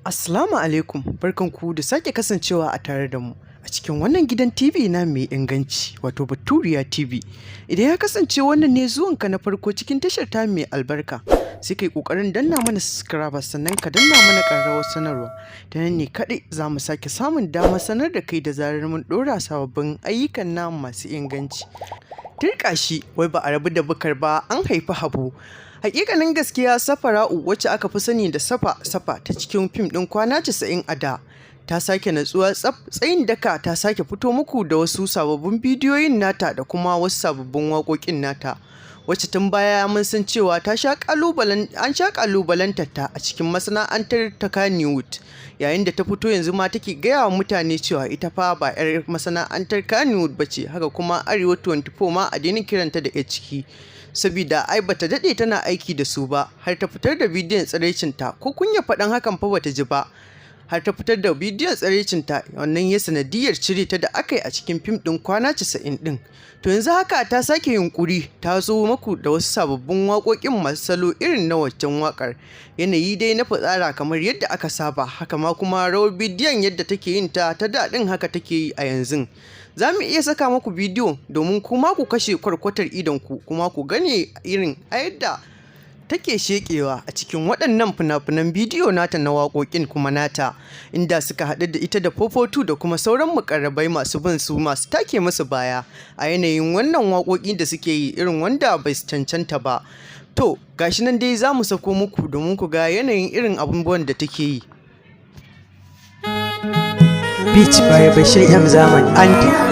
Assalamu alaikum, barkanku da sake kasancewa a tare da mu a cikin wannan gidan TV na mai inganci wato Baturiya TV. Idan ya kasance wannan ne zuwanka na farko cikin tashar ta mai albarka, sai kai kokarin danna mana subscribe sannan ka danna mana ƙararrawar sanarwa. Ta nan ne kaɗai za mu sake samun damar sanar da kai da zarar mun ɗora sababbin ayyukan namu masu inganci. Turƙa shi wai ba a rabu da bukar ba, an haifi Habu. Hakikanin gaskiya Safara'u wacce aka fi sani da Safa ta cikin fim ɗin kwana 90 a da ta sake natsuwa tsaf tsayin daka ta sake fito muku da wasu sababbin bidiyoyin nata da kuma wasu sababbin waƙoƙin nata wacce tun baya mun san cewa an sha ƙalubalantar ta a cikin masana'antar ta Kannywood, yayin da ta fito yanzu ma take gaya wa mutane cewa ita fa ba 'yar masana'antar Kannywood ba ce, haka kuma Arewa 24 ma a daina kiranta da 'yar ciki. Sabida ai bata dade tana aiki da su ba har ta fitar da bidiyon tsiraicinta, ko kunya faɗan hakan fa bata ji ba, har ta fitar da bidiyon tsiraicinta, wannan ya sanadiyar cire ta da aka yi a cikin fim ɗin kwana 90 ɗin. To yanzu haka ta sake yunkuri ta zo maku da wasu sababbin waƙoƙin masu salo irin na waccan waƙar, yanayi dai na fitsara kamar yadda aka saba, haka ma kuma rawar bidiyon yadda take yin ta daɗin haka take yi a yanzu. Za mu iya saka muku bidiyo domin kuma ku kashe kwarkwatar idonku kuma ku gane irin a yadda take shekewa a cikin waɗannan fina-finan bidiyo nata na waƙoƙin kuma nata, inda suka haɗu da ita da fofotu da kuma sauran muƙarrabai masu bin su masu take musu baya a yanayin wannan waƙoƙi da suke yi irin wanda bai cancanta ba. To gashi nan dai za mu sako muku domin ku ga yanayin irin abubuwan da take yi. Beach by Bashir M Zaman Anti.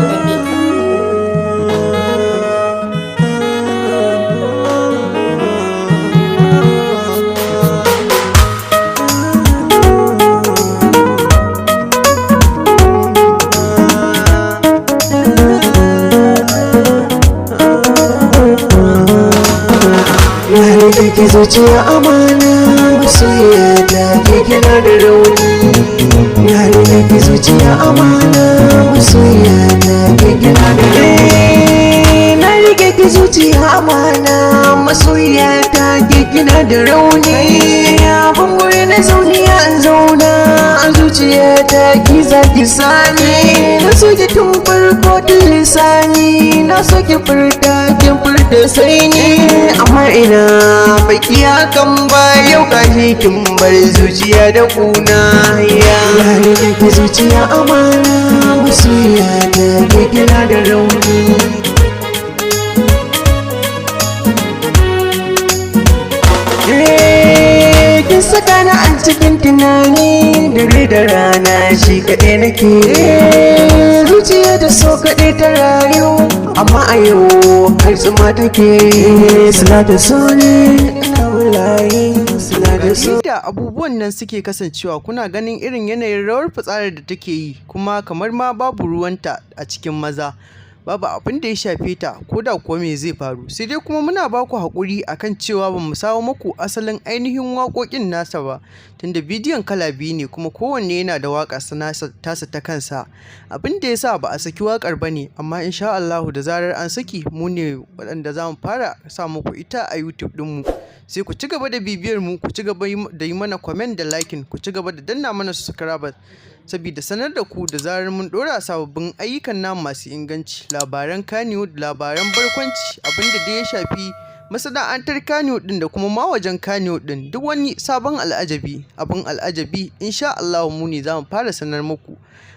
Ke zuciya amana masoyiya ta ke kina da rauni, na ke zuciya amana masoyiya ta ke kina da rauni, na rike ke zuciya amana masoyiya ta ke kina da rauni, abin guri na zauniya an zauna a zuciya ta ki zaki sani, na so ki tun farko tun lisani, na so ki furta kin furta sai ni, amma ina baki hakan ba, yau gashi kin bar zuciya da kuna ya rike zuciya amana masoyiya ta ke kina da rauni. Kin saka na a cikin tunani dare da rana shi kaɗai nake, zuciya da so kaɗai ta rayu, amma a yau har tsuma take suna da so ne da abubuwan nan suke kasancewa. Kuna ganin irin yanayin rawar fitsarar da take yi, kuma kamar ma babu ruwanta a cikin maza, babu abin da ya shafe ta ko da kuwa me zai faru. Sai dai kuma muna baku haƙuri akan cewa ba mu samu muku asalin ainihin waƙoƙin nasa ba, tunda bidiyon kala biyu ne kuma kowanne yana da waƙa tasa ta kansa. Abin da ya sa ba a saki waƙar ba ne, amma insha Allahu da zarar an saki mu ne waɗanda za mu fara sa muku ita a YouTube ɗinmu. Sai ku ci gaba da bibiyar mu, ku ci gaba da yi mana comment da liking, ku ci gaba da danna mana subscribe saboda sanar da ku da zarar mun ɗora sababbin ayyukan namu masu inganci, labaran Kannywood, labaran barkwanci, abinda da ya shafi masana'antar Kannywood din da kuma ma wajen Kannywood din, duk wani sabon abin al'ajabi insha Allah mu ne za mu fara sanar muku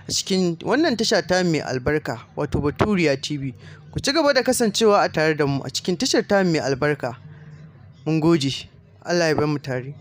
a cikin wannan tasha ta mai albarka wato Baturiya TV. Ku ci gaba da kasancewa a tare da mu a cikin tashar ta mai albarka. Mun gode, Allah ya bar mu tare.